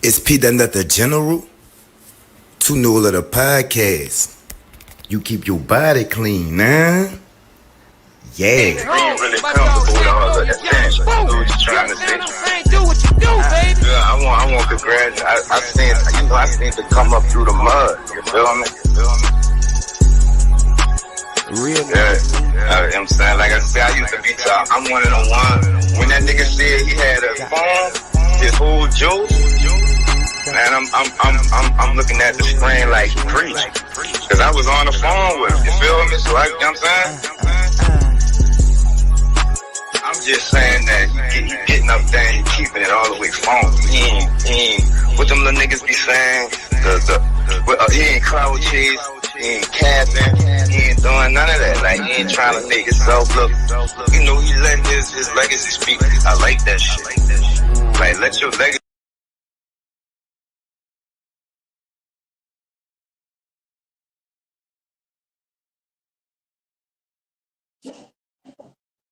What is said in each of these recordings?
It's PNUT the General, too new of the podcast. You keep your body clean, nah? Yeah. Being really comfortable with all of that thing. Dude, just trying to say. Do what you do, baby. Yeah, I want to graduate. I seen to come up through the mud. You feel me? Real. Yeah. You know what I'm saying? Like I said, I used to be top. I'm one of the ones. When that nigga said he had a phone, his whole juice. Man, I'm looking at the screen like he preach. Cause I was on the phone with him. You feel me? So you know what I'm saying? I'm just saying that he getting up there and he keeping it all the way phone. What them little niggas be saying? He ain't cloud chase, he ain't capping, he ain't doing none of that. Like he ain't trying to make himself look. You know, he letting his legacy speak. I like that shit. Like let your legacy.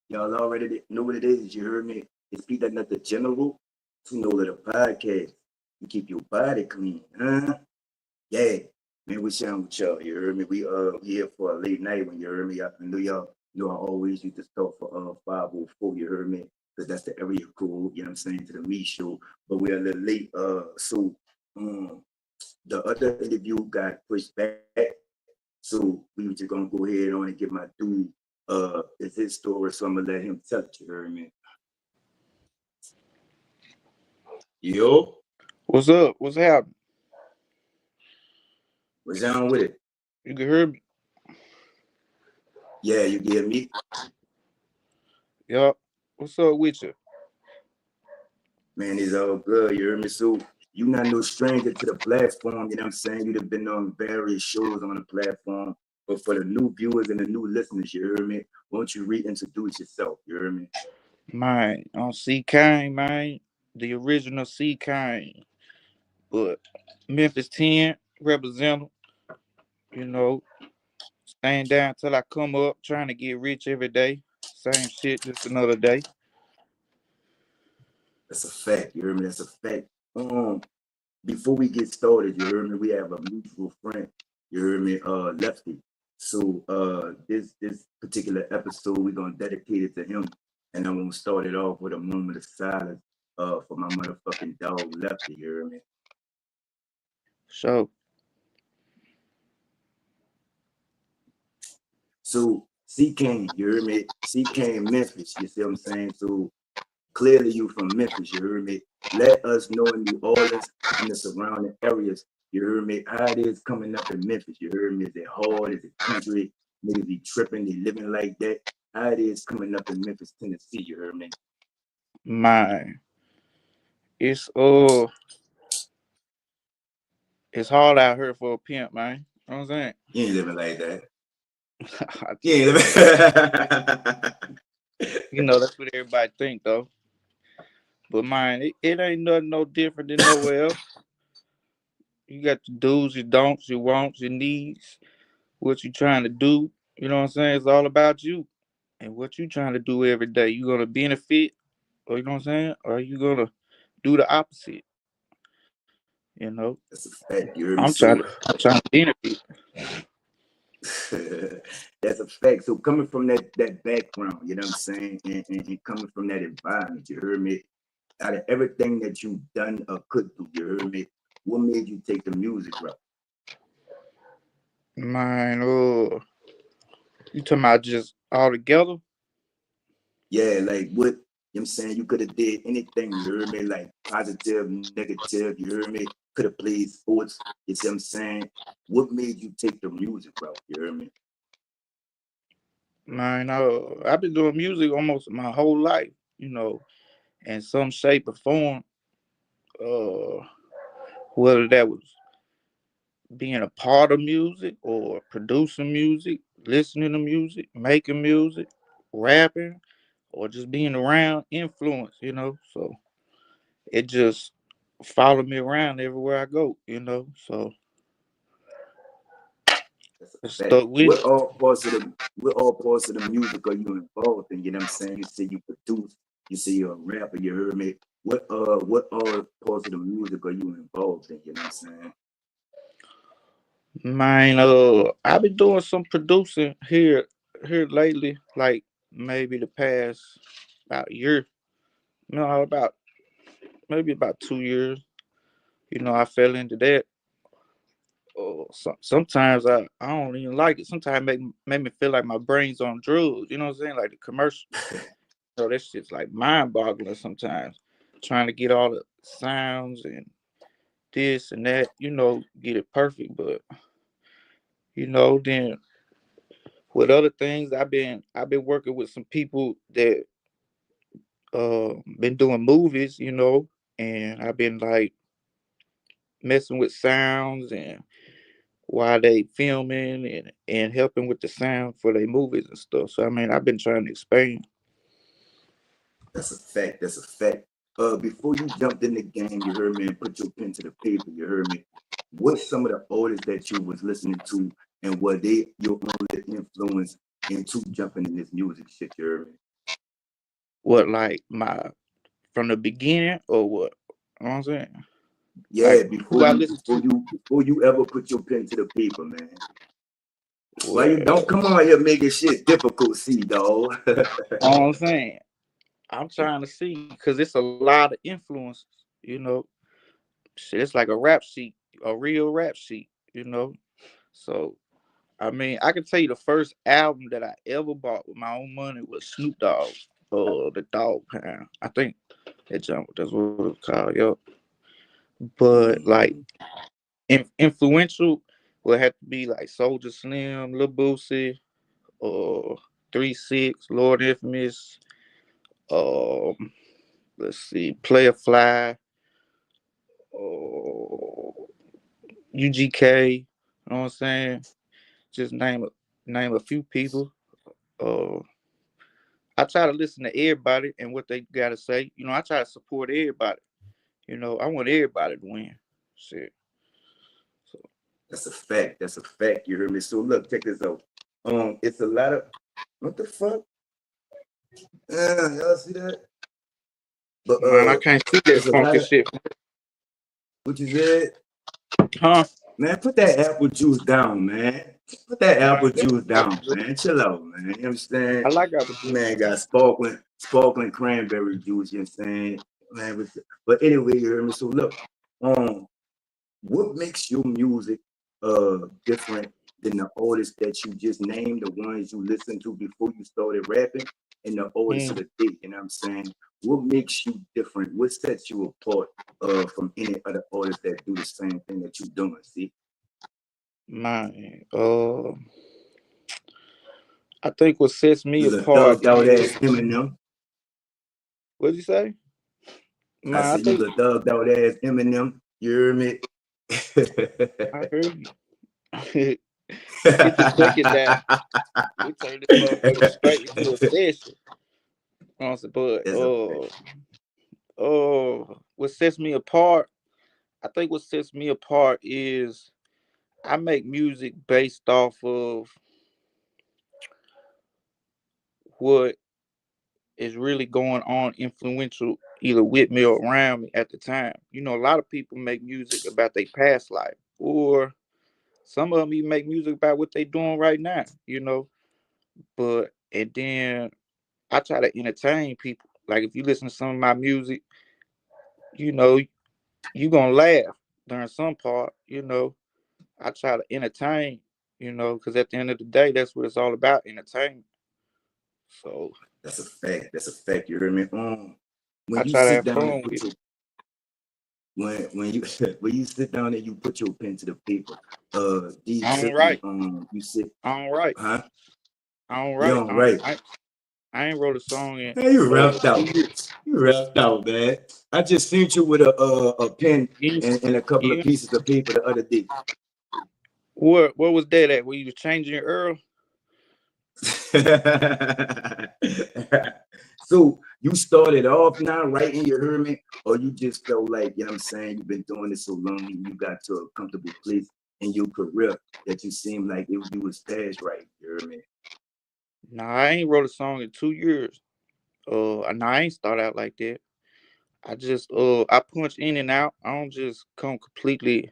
Y'all already know what it is. You heard me. It's PNUT the General, too know the podcast. You keep your body clean, huh? Yeah. Man, we sharing with y'all. You heard me. We here for a late night when you heard me. I know y'all know I always used to start for 504, you heard me? Because that's the area code, you know what I'm saying, to the me show. But we're a little late. So the other interview got pushed back. So we were just gonna go ahead on and get my dude. It's his story, so I'm gonna let him tell it. You heard me? Yo, What's up? What's happening? what's down with it? You can hear me? Yeah, you get me? Yup. What's up with you? Man, it's all good. You heard me? So you not no stranger to the platform. You know what I'm saying? You'd have been on various shows on the platform. But for the new viewers and the new listeners, you heard me? Won't you reintroduce yourself? You heard me? Man, on CEECAIN, man. The original CEECAIN. But Memphis 10, representative, you know, staying down till I come up, trying to get rich every day. Same shit, just another day. That's a fact. You heard me? That's a fact. Before we get started, you heard me? We have a mutual friend. You heard me? Lefty. So this particular episode, we're gonna dedicate it to him, and I'm gonna start it off with a moment of silence for my motherfucking dog Lefty. You heard me? So, So CEECAIN, you heard me? CEECAINMEMPIS. You see what I'm saying? So clearly you from Memphis. You heard me? Let us know in New Orleans and the surrounding areas. You heard me? How it is coming up in Memphis. You heard me? Is it hard? Is it country? Niggas be tripping, they living like that. How it is coming up in Memphis, Tennessee. You heard me? man, it's it's hard out here for a pimp, man. You know what I'm saying? You ain't living like that. You ain't living. You know, that's what everybody think, though. But, man, it ain't nothing no different than nowhere else. You got your do's, your don'ts, your wants, your needs, what you trying to do. You know what I'm saying? It's all about you and what you trying to do every day. You gonna benefit, or you know what I'm saying? Or are you gonna do the opposite? You know, That's a fact. You heard me? I'm trying So to benefit. that's a fact. So coming from that background, you know what I'm saying, and coming from that environment, you heard me. Out of everything that you've done or could do, you heard me. What made you take the music route? Man, you talking about just all together? Yeah, like what you know what I'm saying, you could have did anything, you heard me, like positive, negative, you heard me, could have played sports, you see what I'm saying? What made you take the music route, you heard me? Man, I've been doing music almost my whole life. You know, in some shape or form. Uh, whether that was being a part of music or producing music, listening to music, making music, rapping, or just being around influence, you know. So it just followed me around everywhere I go, you know. So That's it a fact. stuck with me. What all parts of the music are you involved in? You know what I'm saying? You say you produce, you say you're a rapper, you heard me. what parts of the music are you involved in? You know what I'm saying? Man, I've been doing some producing here lately, like maybe the past about year. No, about maybe about 2 years. I fell into that. Sometimes I don't even like it. Sometimes make me feel like my brain's on drugs. You know what I'm saying? Like the commercial. So that shit's like mind boggling sometimes. Trying to get all the sounds and this and that. Get it perfect. But then with other things, I've been working with some people that been doing movies. And I've been like messing with sounds and while they filming and helping with the sound for their movies and stuff. So I mean, I've been trying to expand. That's a fact. That's a fact. Before you jumped in the game, you heard me, and put your pen to the paper. You heard me. What's some of the artists that you was listening to, and were they your only influence into jumping in this music shit? You heard me. What, like my from the beginning or what? You know what I'm saying? Yeah, Like who I listen to? before you ever put your pen to the paper, man. Why you don't Well, come on here making shit difficult, see, dog? you know what I'm saying? I'm trying to see because it's a lot of influences, you know. Shit, it's like a rap sheet, a real rap sheet, you know. So I mean, I can tell you the first album that I ever bought with my own money was Snoop Dogg, the Dog Pound. I think that's what it was called, yo. But like Mhm. influential would have to be like Soldier Slim, Lil Boosie, uh 3 6, Lord Infamous, um, let's see, Player Fly, UGK, you know what I'm saying? Just name a few people. Uh I try to listen to everybody and what they gotta say. I try to support everybody. I want everybody to win. Shit. So That's a fact. That's a fact. You heard me. So look, check this out. It's a lot of what the fuck? Y'all see that? But man, I can't see that it's a lot funky of shit. what you said. Huh? Man, put that apple juice down, man. Put that Man, apple that's juice down, man. Chill out, man. You I understand? like apple juice. Man, got sparkling cranberry juice, you understand? Man, but anyway, you heard me. So look, um, what makes your music different than the artists that you just named, the ones you listened to before you started rapping, and the artists of Mm, the day? You know what I'm saying? What makes you different? What sets you apart from any other artists that do the same thing that you're doing? See, man. I think what sets me you the apart thugged out ass is Eminem. what'd you say? I Man, I said you think the thugged out ass Eminem. You hear me? I heard you. Get the bucket down. We turn this motherfucker straight into a session. Honestly, but That's a fact. what sets me apart? I think what sets me apart is I make music based off of what is really going on influential either with me or around me at the time. A lot of people make music about their past life, or some of them even make music about what they doing right now. But and then I try to entertain people. Like if you listen to some of my music, you know, you gonna laugh during some part. I try to entertain, because at the end of the day, that's what it's all about, entertainment. So That's a fact. That's a fact. You heard me? When I you try to sit have down and fun put with it. your when you when you sit down and you put your pen to the paper, do you I don't simply write. you sit, I don't write. huh? I don't You write. don't write. I ain't wrote a song in Hey, you rapped 2 years. out. You rapped out, man. I just seen you with a pen You, and a couple of you, pieces of paper the other day. what was that at? Were you changing your Earl? So you started off now writing, you heard me, or you just felt like, you know what I'm saying, you've been doing this so long and you got to a comfortable place in your career that you seemed like you was past right, you heard me? Nah, I ain't wrote a song in 2 years. Nah, I ain't start out like that. I just I punch in and out. I don't just come completely,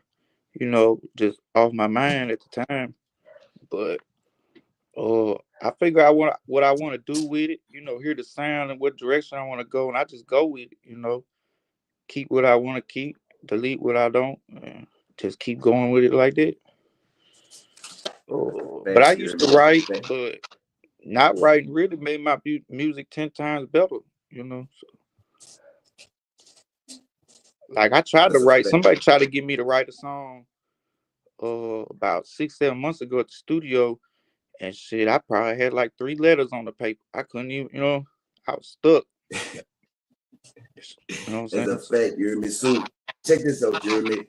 just off my mind at the time. But I figure I want what I want to do with it. Hear the sound and what direction I want to go, and I just go with it. Keep what I want to keep, delete what I don't, and just keep going with it like that. But I Facts, you used heard to me? That's a write, fact. but not writing really made my music 10 times better. So, like I tried to That's a write. fact. Somebody tried to get me to write a song about 6 7 months ago at the studio, and shit, I probably had like 3 letters on the paper. I couldn't even, I was stuck. You know what That's I'm a saying? So, fact, you heard me? So check this out, you heard me?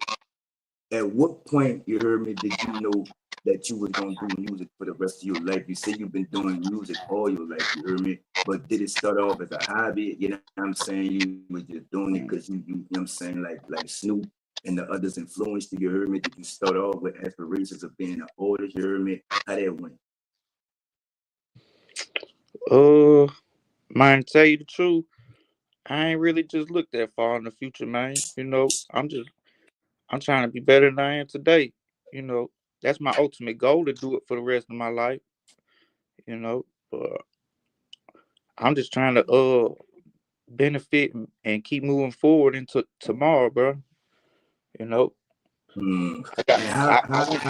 At what point, you heard me, did you know that you was gonna do music for the rest of your life? You say you've been doing music all your life, you heard me? But did it start off as a hobby? You know what I'm saying? You was just doing it because you know what I'm saying, like Snoop and the others influenced you, you heard me? Did you start off with aspirations of being an artist, you heard me? How that went? uh, man, to tell you the truth, I ain't really just looked that far in the future, man. I'm trying to be better than I am today. You know, that's my ultimate goal to do it for the rest of my life. But I'm just trying to benefit and keep moving forward into tomorrow, bro. You know, Mm. I got And I want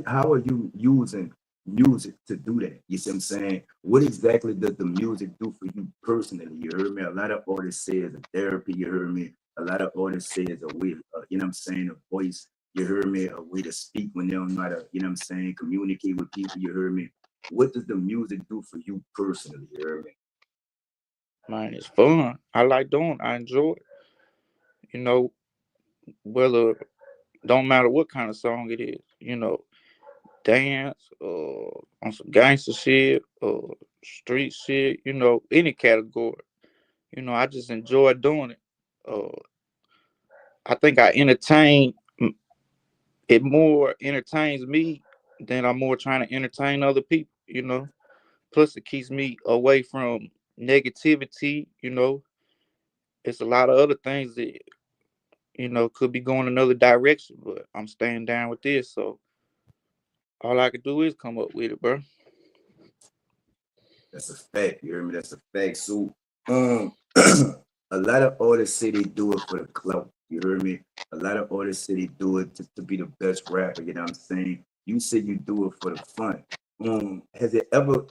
how are you using music to do that? You see what I'm saying? What exactly does the music do for you personally? You heard me? A lot of artists say it's a therapy, you heard me? A lot of artists say it's a way, you know what I'm saying, a voice, you heard me, a way to speak when they don't know how to, you know what I'm saying, communicate with people, you heard me? What does the music do for you personally? You heard me? mine. It's fun. I like doing. I enjoy it. You know, whether don't matter what kind of song it is. Dance, on some gangster shit, street shit. Any category. I just enjoy doing it. Uh, I think it more entertains me than I'm more trying to entertain other people. Plus, it keeps me away from negativity. It's a lot of other things that, could be going another direction, but I'm staying down with this. So all I could do is come up with it, bro. That's a fact. You hear me? That's a fact. So, a lot of artists say they do it for the clout. You hear me? A lot of artists say they do it to be the best rapper. You know what I'm saying? You say you do it for the fun. Has it ever?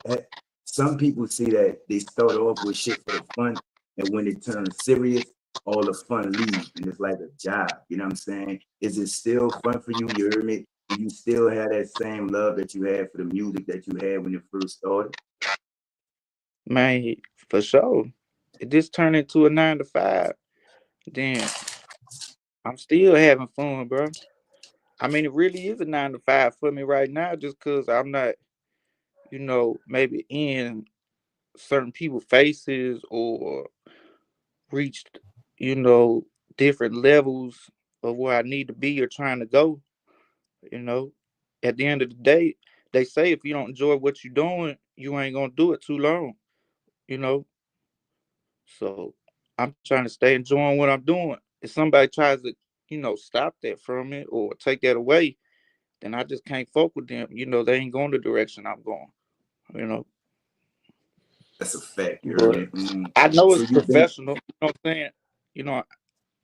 Some people say that they start off with shit for the fun, and when it turns serious, all the fun leaves, and it's like a job. You know what I'm saying? Is it still fun for you? You hear me? Do you still have that same love that you had for the music that you had when you first started? Man, for sure. If this turned into a 9 to 5, then I'm still having fun, bro. I mean, it really is a 9 to 5 for me right now, just because I'm not, maybe in certain people faces or reached, you know, different levels of where I need to be or trying to go. You know, at the end of the day, they say if you don't enjoy what you're doing, you ain't gonna do it too long. You know, so I'm trying to stay enjoying what I'm doing. If somebody tries to, stop that from me or take that away, then I just can't fuck with them. They ain't going the direction I'm going. You know, That's a fact. You heard but me? I know So it's you've been. professional. You know what I'm saying? You know,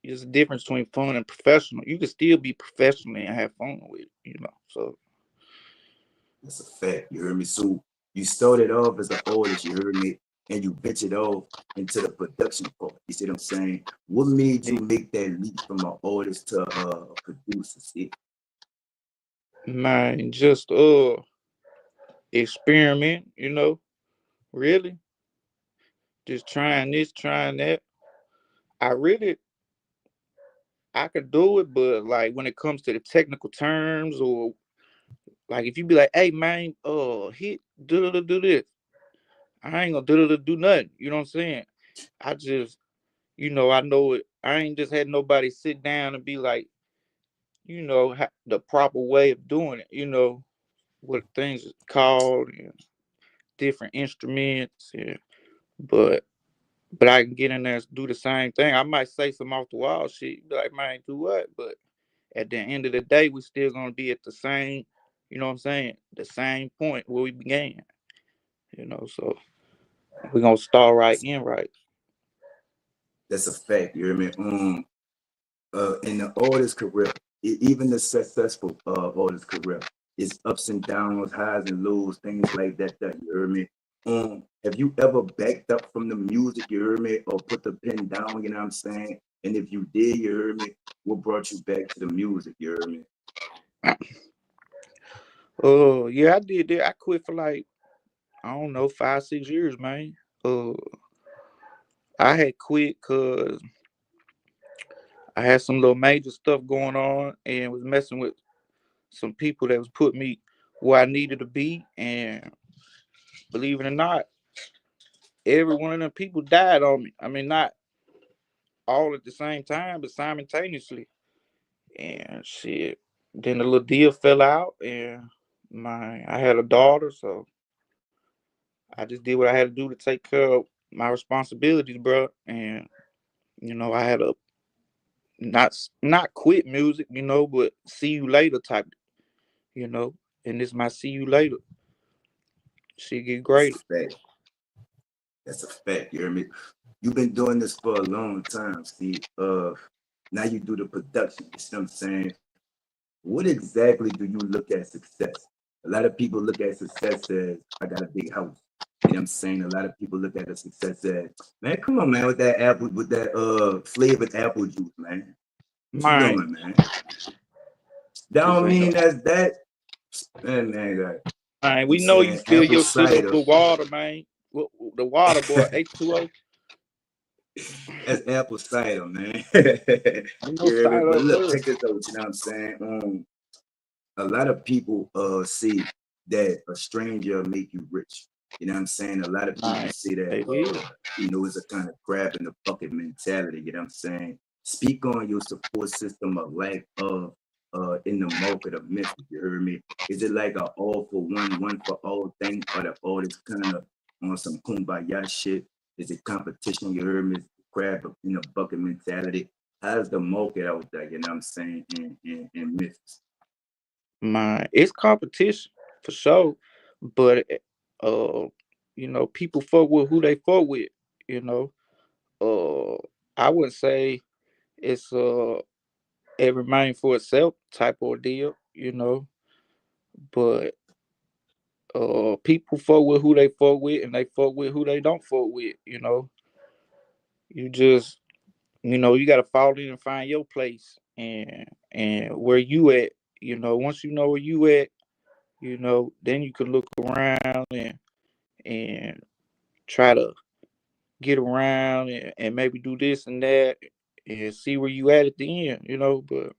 there's a difference between fun and professional. You can still be professional and have fun with it. So That's a fact. You heard me? So you started off as an artist. You heard me? And you ventured off into the production part. You see what I'm saying? What made you yeah, make that leap from an artist to a producer? See? man, just experiment, really. Just trying this, trying that. I really I could do it, but like when it comes to the technical terms or like if you be like, hey man, hit do this, I ain't gonna do nothing. You know what I'm saying? I just I know it. I ain't just had nobody sit down and be like, the proper way of doing it. What things is called and different instruments. Yeah. But but I can get in there and do the same thing. I might say some off the wall shit, be like, man, do what? But at the end of the day, we still gonna be at the same, you know what I'm saying? The same point where we began. So we're gonna start right in right. That's a fact. You hear me? In the artist career, even the successful artist career, it's ups and downs, highs and lows, things like that. You hear me? Have you ever backed up from the music? You hear me? Or put the pen down? You know what I'm saying? And if you did, you hear me? What brought you back to the music? You hear me? Yeah, I did that. I quit for like, I don't know, 5, 6 years, man. I had quit because I had some little major stuff going on and was messing with some people that was putting me where I needed to be. And believe it or not, every one of them people died on me. I mean, not all at the same time, but simultaneously. And shit, then the little deal fell out, and I had a daughter, so I just did what I had to do to take care of my responsibilities, bro. And I had a not quit music, but see you later type, you know. And this my see you later. Shit get That's a greater. fact. That's a fact. You hear me? You've been doing this for a long time. See, now you do the production. You see what I'm saying? What exactly do you look at success? A lot of people look at success as I got a big house. You know what I'm saying? A lot of people look at the success as, man, come on, man, with that apple, with that flavored apple juice, man. What you Mine doing, man? That just don't ain't no. mean that's that. Man, Man, I'm we know you saying fill apple your shit up cider. with water, man. The water boy, H2O. That's apple cider, man. Ain't no You hear me? cider But up look, there. check this out. You know what I'm saying? A lot of people see that a stranger make you rich. You know what I'm saying? A lot of people Man, see that they will. it's a kind of crab in the bucket mentality. You know what I'm saying? Speak on your support system of lack of in the market of Memphis. You heard me? Is it like a all for one for all thing, or the all is kind of on some kumbaya shit? Is it competition? You heard me? Crab in the bucket mentality. How's the market out there? You know what I'm saying? In Memphis. It's competition for sure, but uh, people fuck with who they fuck with. You know, uh, I wouldn't say it's every man for itself type of deal. But people fuck with who they fuck with, and they fuck with who they don't fuck with. You just you got to fall in and find your place and where you at. Once you know where you at, then you can look around and try to get around and maybe do this and that and see where you at the end. But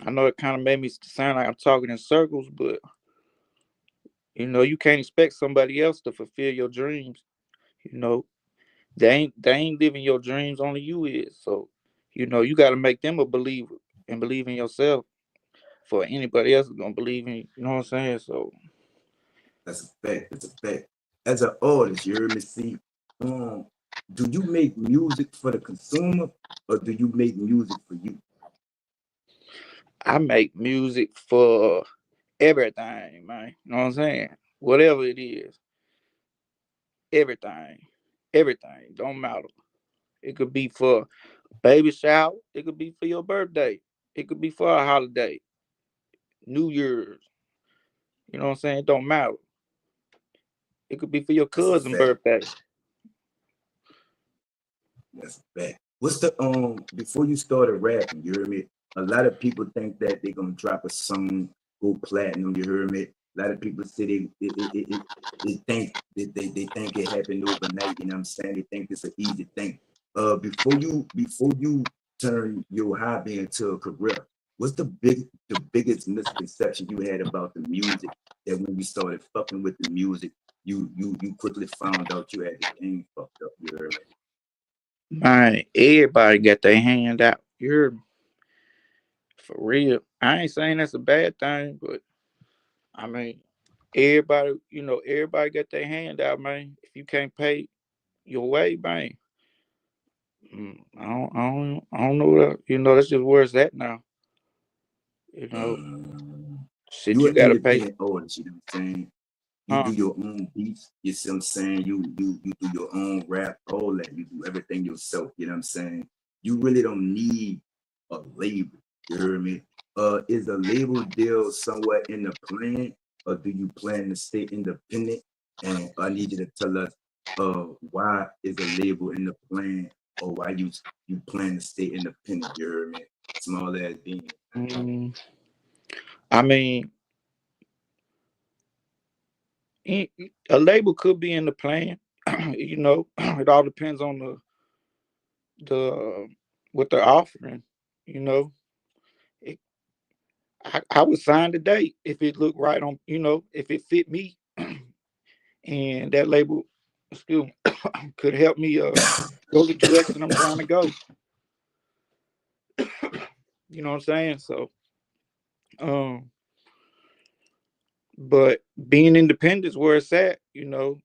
I know it kind of made me sound like I'm talking in circles, but you can't expect somebody else to fulfill your dreams. You know, they ain't living your dreams, only you is. So, you got to make them a believer and believe in yourself for anybody else is gonna believe in you. You know what I'm saying? So That's a fact. That's a fact. As an artist, you heard me see. Um, do you make music for the consumer, or do you make music for you? I make music for everything, man. You know what I'm saying? Whatever it is, everything, everything don't matter. It could be for baby shower. It could be for your birthday. It could be for a holiday, New Year's. You know what I'm saying? It don't matter. It could be for your That's a cousin fact. birthday. That's a fact. What's the before you started rapping, you heard me? A lot of people think that they're gonna drop a song, go platinum, you heard me? A lot of people say they think they think it happened overnight, you know what I'm saying? They think it's an easy thing. Before you turn your hobby into a career, what's the biggest misconception you had about the music that when you started fucking with the music, you quickly found out you had the game fucked up, you heard me? Man, everybody got their hand out. You're for real. I ain't saying that's a bad thing, but I mean, everybody got their hand out, man. If you can't pay, your way, man. I don't know that. You know, that's just where it's at now. You know, Mm. shit, You you an gotta pay, independent artist, you know what I'm saying? You huh? do your own beats, you see what I'm saying? You do your own rap, all that. You do everything yourself, you know what I'm saying? You really don't need a label, you hear me? Is a label deal somewhere in the plan, or do you plan to stay independent? And I need you to tell us why is a label in the plan, or why you plan to stay independent, you hear me? Small ass being. Mm, I mean, a label could be in the plan. You know, it all depends on the what they're offering. You know, it, I would sign today if it looked right on. You know, if it fit me, and that label, excuse me, could help me go the direction I'm trying to go. You know what I'm saying? So, um, but being independent is where it's at. You know,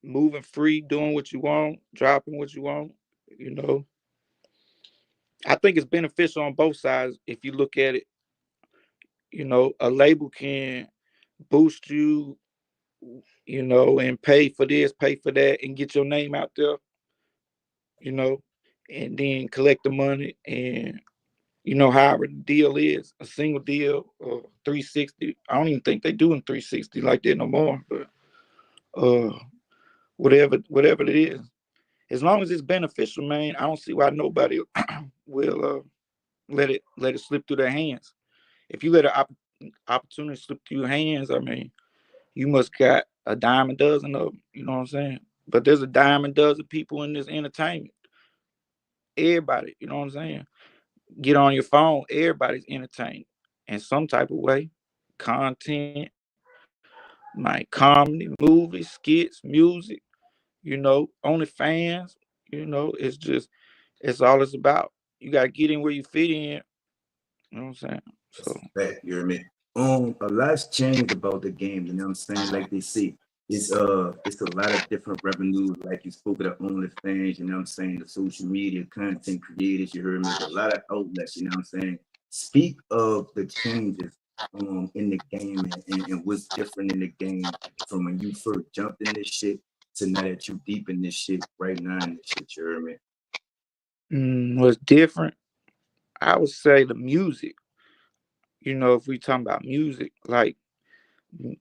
moving free, doing what you want, dropping what you want. You know, I think it's beneficial on both sides if you look at it. You know, a label can boost you, you know, and pay for this, pay for that, and get your name out there, you know, and then collect the money. And, you know, however the deal is, a single deal or 360. I don't even think they doing 360 like that no more, but uh whatever it is. As long as it's beneficial, man, I don't see why nobody will let it slip through their hands. If you let an opportunity slip through your hands, I mean, you must got a dime a dozen of them. You know what I'm saying? But there's a dime a dozen people in this entertainment. Everybody, you know what I'm saying? Get on your phone. Everybody's entertained in some type of way. Content, like comedy, movies, skits, music. You know, OnlyFans. You know, it's all it's about. You gotta get in where you fit in. You know what I'm saying? That's So, a fact, you hear me? A lot's changed about the game, you know what I'm saying? Like they say, it's a lot of different revenues, like you spoke of the OnlyFans, you know what I'm saying? The social media content creators, you heard me? It's a lot of outlets, you know what I'm saying? Speak of the changes in the game and what's different in the game from when you first jumped in this shit to now that you deep in this shit right now in this shit, you heard me? what's different? I would say the music. You know, if we talking about music, like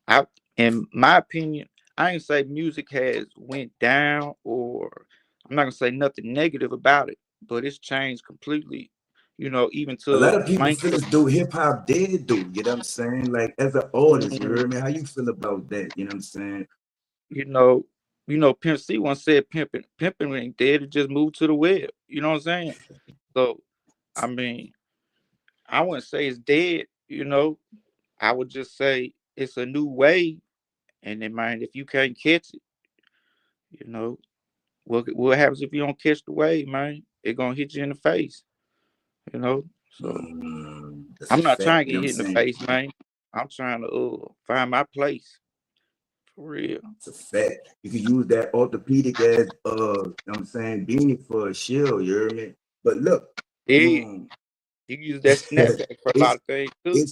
I, in my opinion, I ain't say music has went down, or I'm not gonna say nothing negative about it, but it's changed completely. You know, even A lot to of people feel Michael. as though hip hop dead though, you know what I'm saying? Like as an artist, you mm, heard me? How you feel about that? You know what I'm saying? You know, Pimp C once said pimping ain't dead. It just moved to the web. You know what I'm saying? So, I mean, I wouldn't say it's dead. You know, I would just say it's a new wave, and then mind if you can't catch it, you know, what happens if you don't catch the wave, man? It gonna hit you in the face, you know. So That's a I'm not fact, trying to you know get what I'm hit in the saying? face, man. I'm trying to find my place for real. It's a fact. You can use that orthopedic as you know what I'm saying, beanie for a shield, you heard me? But look, Yeah, um you can use that snapback for a lot it's of things too.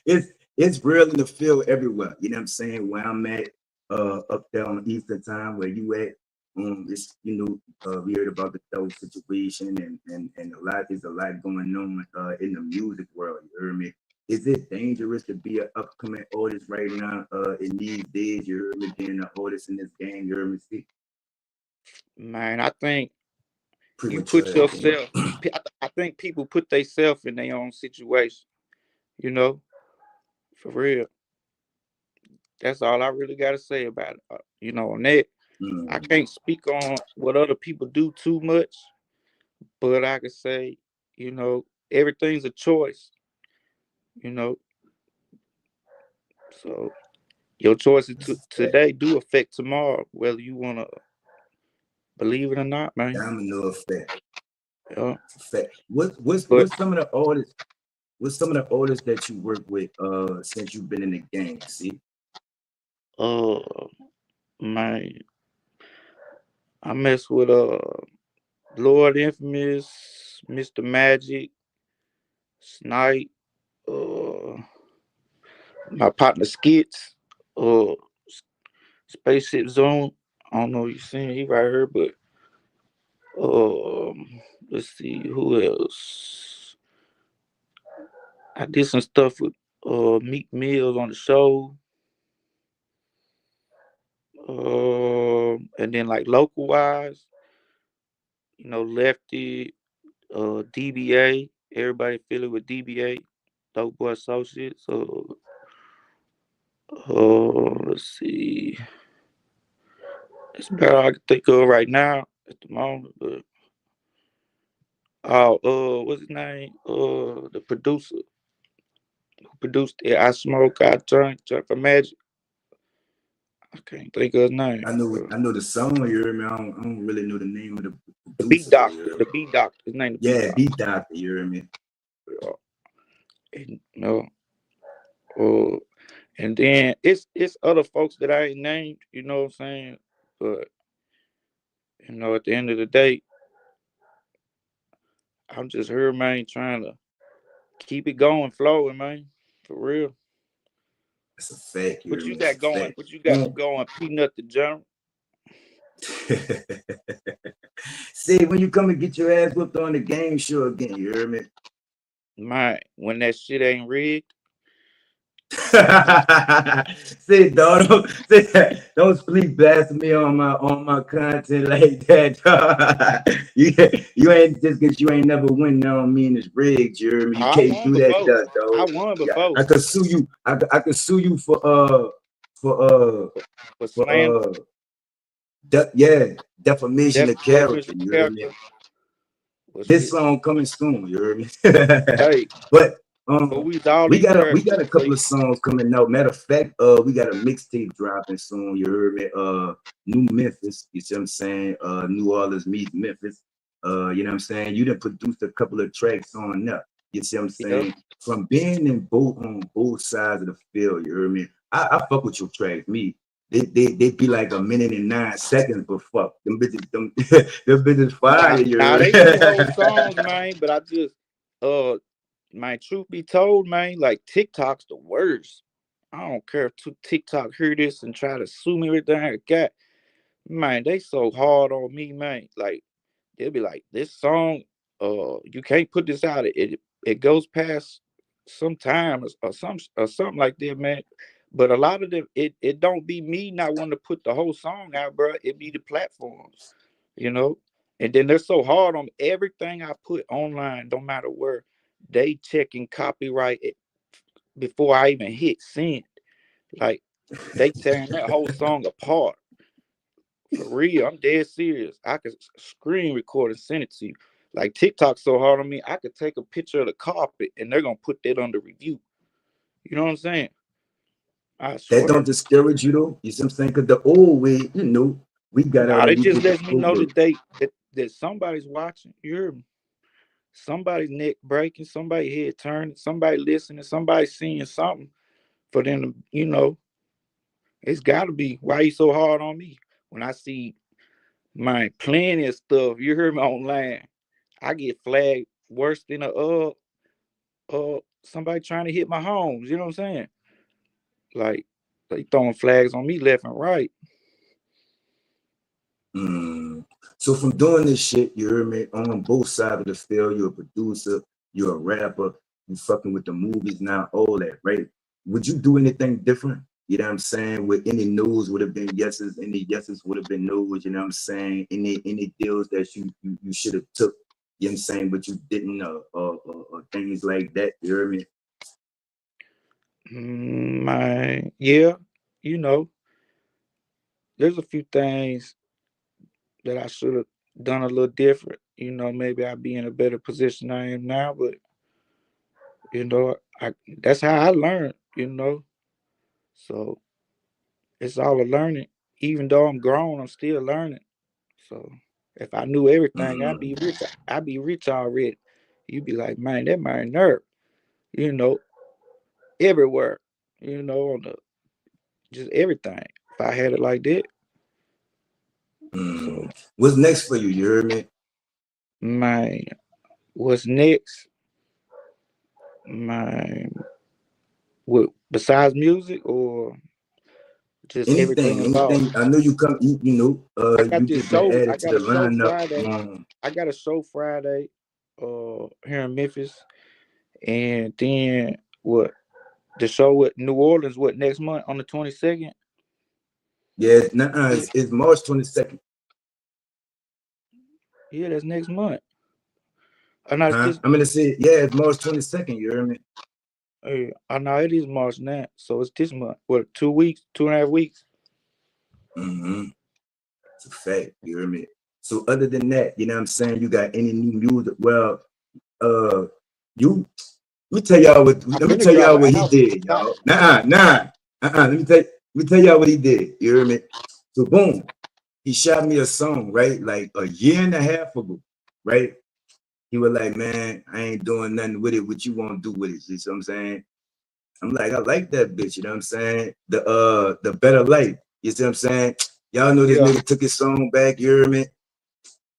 it's it's real in the field everywhere. You know what I'm saying? Where I'm at, up there on Eastern time, where you at, it's we heard about the Doe situation and there's a lot going on in the music world. You heard me? Is it dangerous to be an upcoming artist right now? In these days, you heard me being an artist in this game. You heard me speak Man, I think you premature put everything. yourself. I think people put themselves in their own situation. You know, for real. That's all I really got to say about it. You know, on that, I Mm, can't speak on what other people do too much, but I can say, you know, everything's a choice. You know, so your choices that's a fact. today do affect tomorrow, whether you want to believe it or not, man. Domino effect. Yeah. Fact. But What's some of the artists? What's some of the artists that you work with since you've been in the game? See, Uh, man, I mess with Lord Infamous, Mr. Magic, Snipe, uh, my partner Skits, uh, Spaceship Zone. I don't know if you seen he right here, but let's see who else. I did some stuff with Meek Mills on the show. And then like local wise, Lefty, DBA, everybody feeling with DBA, Dope Boy Associates. Let's see, it's better I can think of right now at the moment. But what's his name? The producer who produced it. I Smoke, I Drunk for Magic. I can't think of his name. I know the song. You heard me. I don't really know the name of the The Beat producer. Though, Doctor. The Beat Doctor. His name the Beat yeah, Doctor. Beat Doctor. You heard me. And, and then it's other folks that I ain't named. You know what I'm saying? But at the end of the day, I'm just here, man, trying to keep it going, flowing, man, for real. That's a fact. You What heard you me. That's got a going? fact. What you got going? Peanut the General. See, when you come and get your ass whooped on the game show again, you heard me? Man, when that shit ain't rigged. See, dog, don't sleep blasting me on my content like that, dog. You ain't just because you ain't never win, that don't mean it's rigged, you heard me? You I can't won do that, before. I dog. won Yeah, before I could sue you. I could sue you for for for for slander, defamation of character, defamation of you heard me? character. Well, This shit. song coming soon, you heard me? Hey, But but we all we these got characters. a couple of songs coming out. Matter of fact, we got a mixtape dropping soon. You heard me? New Memphis. You see what I'm saying? New Orleans meets Memphis. You know what I'm saying? You done produced a couple of tracks on that. You see what I'm Yeah. saying? From being on both sides of the field, you heard me? I fuck with your tracks. They be like a minute and 9 seconds, but fuck them bitches, them bitches fire. You Nah, heard they be whole me? songs, man. But I just, my truth be told, man, like TikTok's the worst. I don't care if TikTok hear this and try to sue me everything I got. Man, they so hard on me, man. Like they'll be like, this song, you can't put this out. It goes past some time or something like that, man. But a lot of them, it don't be me not wanting to put the whole song out, bro. It be the platforms, you know. And then they're so hard on everything I put online, don't matter where. They checking copyright before I even hit send. Like they tearing that whole song apart. For real, I'm dead serious. I could screen record and send it to you. Like TikTok's so hard on me, I could take a picture of the carpet and they're gonna put that under review. You know what I'm saying? I That don't swear. discourage you though. You see what I'm saying? Because the old way, we got out Nah, and they we just did the lets me know footwork. that that somebody's watching. You hear me? Somebody's neck breaking, somebody head turning, somebody listening, somebody seeing something for them to, it's gotta be. Why you so hard on me? When I see my plenty of stuff, you hear me online, I get flagged worse than somebody trying to hit my homes. You know what I'm saying? Like they throwing flags on me left and right. Mm. So from doing this shit, you heard me, on both sides of the field, you're a producer, you're a rapper, you fucking with the movies now, all that, right? Would you do anything different? You know what I'm saying? With any no's would have been yeses, any yeses would have been no's, you know what I'm saying? Any deals that you should have took, you know what I'm saying, but you didn't, things like that, you heard me? My yeah, you know, there's a few things that I should have done a little different. Maybe I'd be in a better position I am now, but I that's how I learned. So it's all a learning. Even though I'm grown, I'm still learning. So if I knew everything, I'd be Mm. rich. I'd be rich already. You'd be like, man, that man nerd. You know, everywhere. On the just everything. If I had it like that, so What's next for you? You heard me? my what's next? My what besides music or just everything involved? Anything. I know you come. You know, I got you this get that show. I added to got the a show lineup. Friday. I got a show Friday, here in Memphis, and then what? The show with New Orleans. What next month on the 22nd? Yeah, it's March 22nd. Yeah, that's next month. Oh, no, it's Huh? this. I'm gonna say, yeah, it's March 22nd. You heard me? Oh no, it is March now. So it's this month. What? 2 weeks? 2.5 weeks? Mm-hmm. It's a fact. You heard me? So other than that, you know what I'm saying? You got any new music? Well, uh, you let me I'm tell finna drop y'all what an he album. did, y'all. Let me tell y'all what he did. You hear me? So boom, he shot me a song, right? Like a year and a half ago, right? He was like, man, I ain't doing nothing with it. What you want to do with it? You see what I'm saying? I'm like, I like that bitch, you know what I'm saying? The better life. You see what I'm saying? Y'all know this Yeah, nigga took his song back, you hear me?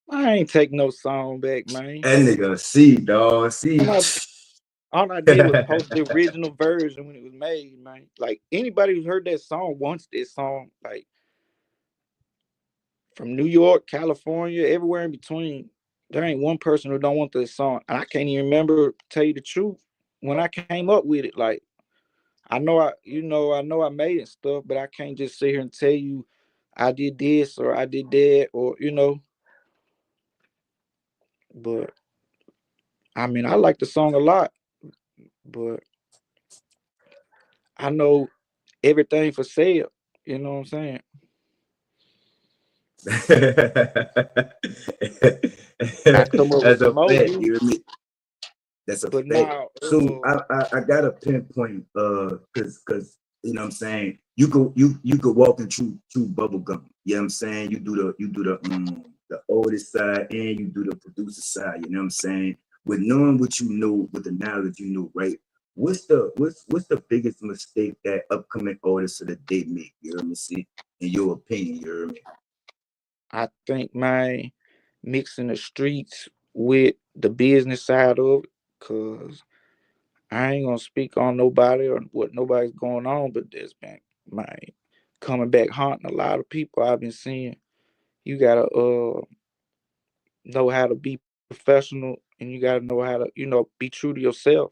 I ain't take no song back, man. That nigga, see, dog, see. All I, all I did was post the original version when it was made, man. Like anybody who's heard that song wants this song. Like from New York, California, everywhere in between. There ain't one person who don't want this song. And I can't even remember, tell you the truth, when I came up with it. Like I know I made it stuff, but I can't just sit here and tell you I did this or I did that or But I mean, I like the song a lot, but I know everything for sale. You know what I'm saying? I come up with That's some a more fact, you music, hear me? That's a but fact. now, So I got a pinpoint, cause you know what I'm saying, you could walk in true bubble gum. You know what I'm saying? You do the oldest side and you do the producer side, you know what I'm saying? With knowing what you know, with the knowledge you know, right? What's the biggest mistake that upcoming artists of the day make? You hear me? See, in your opinion, you hear me? I think my mixing the streets with the business side of it, cause I ain't gonna speak on nobody or what nobody's going on, but there's been my coming back haunting a lot of people I've been seeing. You gotta know how to be professional and you gotta know how to, be true to yourself.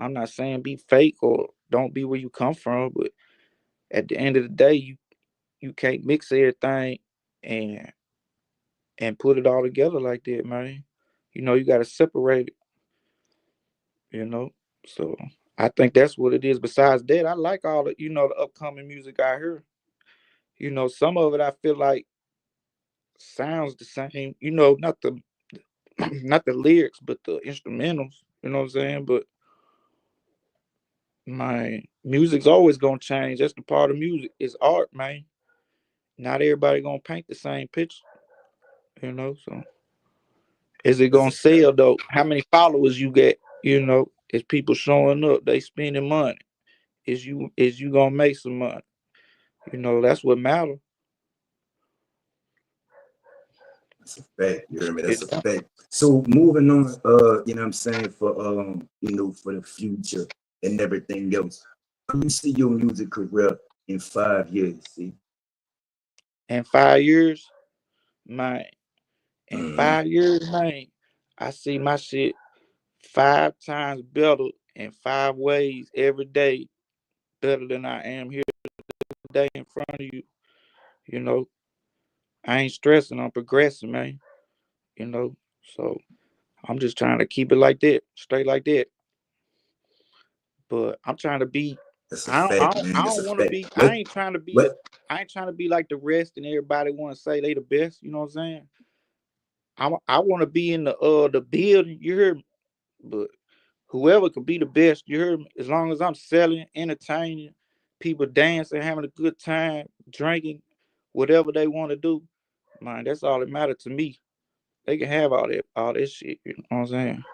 I'm not saying be fake or don't be where you come from, but at the end of the day, you can't mix everything and put it all together like that, man. You gotta separate it, you know. So I think that's what it is. Besides that, I like all the upcoming music I hear. Some of it I feel like sounds the same. Not the not the lyrics, but the instrumentals. You know what I'm saying? But my music's always gonna change. That's the part of music. It's art, man. Not everybody gonna paint the same picture. So is it That's gonna a fact. sell though? How many followers you get? Is people showing up? They spending money. Is you gonna make some money? That's what matters. That's a fact. You hear me? That's It, a fact. So moving on, you know what I'm saying, for the future and everything else. How you see your music career in 5 years? See? in 5 years, man. In Mm-hmm. 5 years, man, I see my shit 5 times better in 5 ways every day, better than I am here today in front of you. You know, I ain't stressing. I'm progressing, man. You know, so I'm just trying to keep it like that, straight like that. But I'm trying to be. That's a I don't. I fact, don't, man. I That's a don't want to fact. be. I What? ain't trying to be. What? I ain't trying to be like the rest, and everybody want to say they the best. You know what I'm saying? I want to be in the building. You hear me? But whoever could be the best. You hear me? As long as I'm selling, entertaining, people dancing, having a good time, drinking, whatever they want to do, man, that's all that matters to me. They can have all that shit. You know what I'm saying?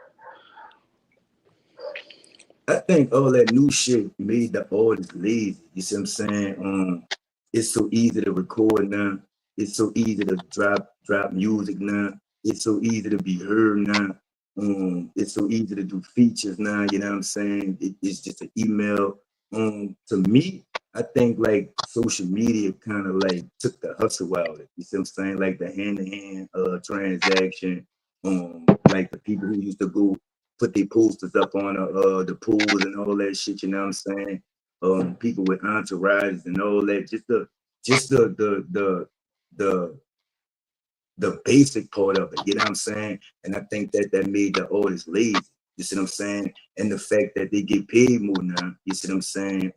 I think all that new shit made the artists lazy. You see what I'm saying? It's so easy to record now. It's so easy to drop music now. It's so easy to be heard now. It's so easy to do features now. You know what I'm saying? It's just an email. To me, I think like social media kind of like took the hustle out of it. You see what I'm saying? Like the hand to hand transaction. Like the people who used to go put their posters up on the pools and all that shit. You know what I'm saying? People with entourages and all that. Just the the basic part of it. You know what I'm saying? And I think that that made the artists lazy. You see what I'm saying? And the fact that they get paid more now. You see what I'm saying?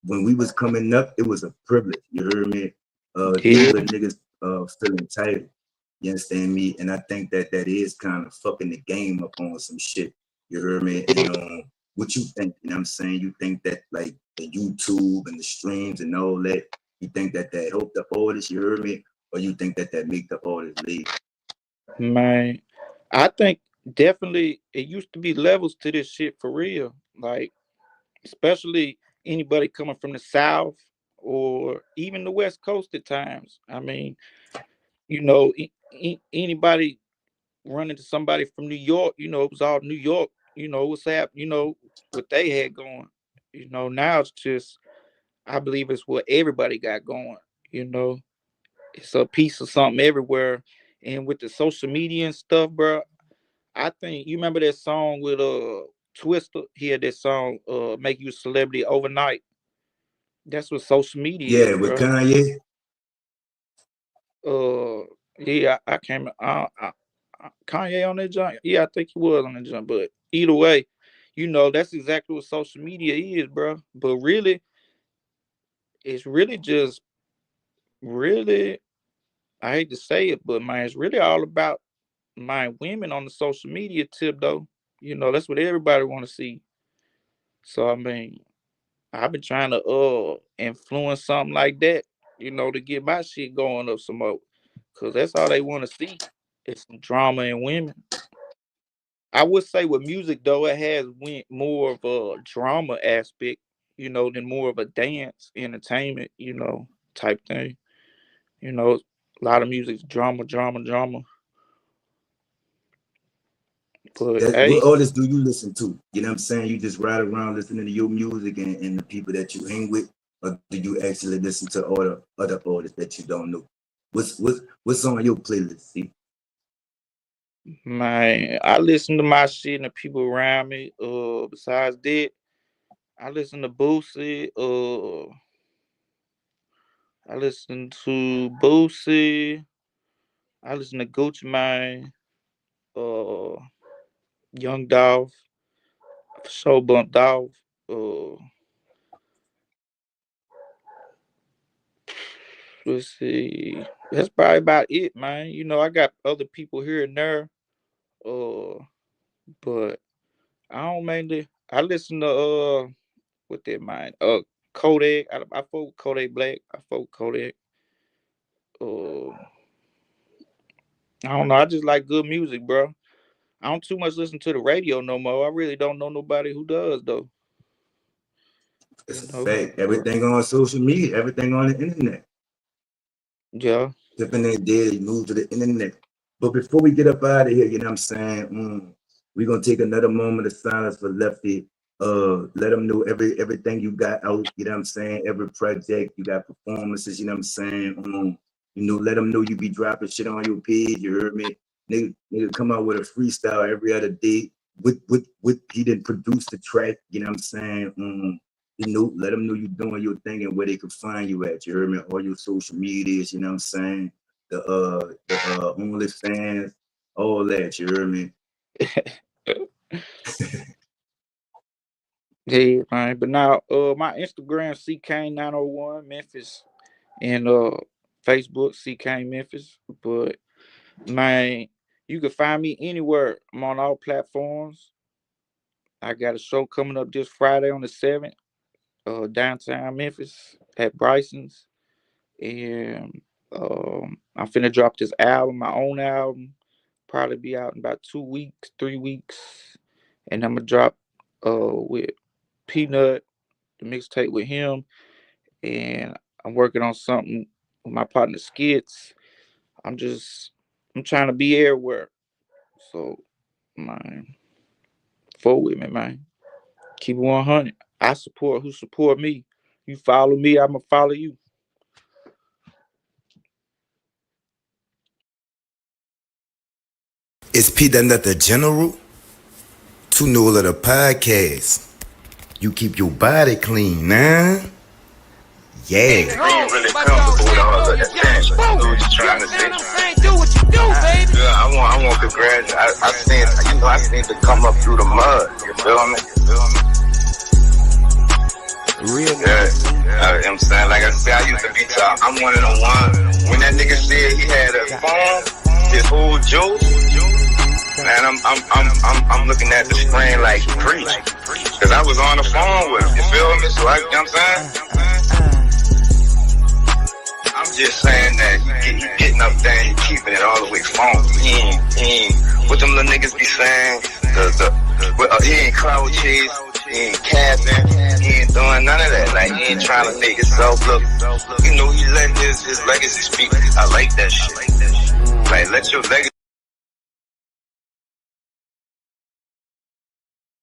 When we was coming up, it was a privilege. You heard me? These Yeah, little niggas feel entitled. You understand me? And I think that that is kind of fucking the game up on some shit. You heard me? And what you think? You know what I'm saying? You think that like the YouTube and the streams and all that, you think that that help the artists? You heard me? Or you think that that make the artists leave? man. I think definitely it used to be levels to this shit for real. Like, especially anybody coming from the South or even the West Coast at times. I mean, anybody running to somebody from New York, it was all New York, what's happening, what they had going. Now it's just, I believe it's what everybody got going, you know. It's a piece of something everywhere. And with the social media and stuff, bro, I think you remember that song with Twister. He had that song, "Make You a Celebrity Overnight." That's what social media Yeah, is, with bro. Kanye. Uh, yeah, I can't. Kanye on that joint. Yeah, I think he was on that joint. But either way, that's exactly what social media is, bro. But really, it's really just really. I hate to say it, but man, it's really all about my women on the social media tip, though. That's what everybody want to see. So I mean, I've been trying to influence something like that, to get my shit going up some more. Cause that's all they want to see. It's some drama and women. I would say with music though, it has went more of a drama aspect, than more of a dance entertainment, type thing. A lot of music's drama, drama, drama. But That, what hey, artists do you listen to? You know what I'm saying? You just ride around listening to your music and the people that you hang with, or do you actually listen to other artists that you don't know? What's on your playlist? See, man, I listen to my shit and the people around me. Besides that, I listen to Boosie. I listen to Boosie. I listen to Gucci Mane. Uh, Young Dolph. For sure, Bump Dolph. Uh, let's see. That's probably about it, man. I got other people here and there. Uh, but I don't mainly. I listen to what that mind. Kodak. I fuck with Kodak Black. I fuck with Kodak. Uh, I don't know. I just like good music, bro. I don't too much listen to the radio no more. I really don't know nobody who does though. it's You a know. fact. Everything on social media, everything on the internet. Yeah. Tipping that dead, you move to the internet. But before we get up out of here, you know what I'm saying? We're gonna take another moment of silence for Lefty. Let them know everything you got out, you know what I'm saying? Every project, you got performances, you know what I'm saying? Let them know you be dropping shit on your page, you heard me? Nigga come out with a freestyle every other day. With he didn't produce the track, you know what I'm saying? Let them know you doing your thing and where they can find you at. You heard me? All your social medias, you know what I'm saying? The OnlyFans, all that, you heard me? Yeah, man. But now, my Instagram CK901 Memphis and Facebook CK Memphis. But man, you can find me anywhere. I'm on all platforms. I got a show coming up this Friday on the 7th, downtown Memphis at Bryson's. And I'm finna drop this album, my own album. Probably be out in about 2 weeks, 3 weeks. And I'm gonna drop with PNUT, the mixtape with him, and I'm working on something with my partner Skits. I'm trying to be everywhere. So, man, forward with me, man. Keep it 100. I support who support me. You follow me, I'ma follow you. It's PNUT the General, Too Newell of the podcast. You keep your body clean, nah? Yeah. Being really comfortable with all of that thing. Do what you're trying to say. Do what you do, baby. Yeah, I want congrats. I seen to come up through the mud. You feel me? Real Yeah. I'm saying, like I said, I used to be top. I'm one of the ones. When that nigga said he had a phone, his whole joke, man, I'm looking at the screen like preach. Cause I was on the phone with him. You feel me? So you know what I'm saying? I'm just saying that you getting up there and you keeping it all the way phony. He ain't what them little niggas be saying. He ain't cloud chase. He ain't capping. He ain't doing none of that. Like, he ain't trying to make himself look. You know, he letting his legacy speak. I like that shit. Like, let your legacy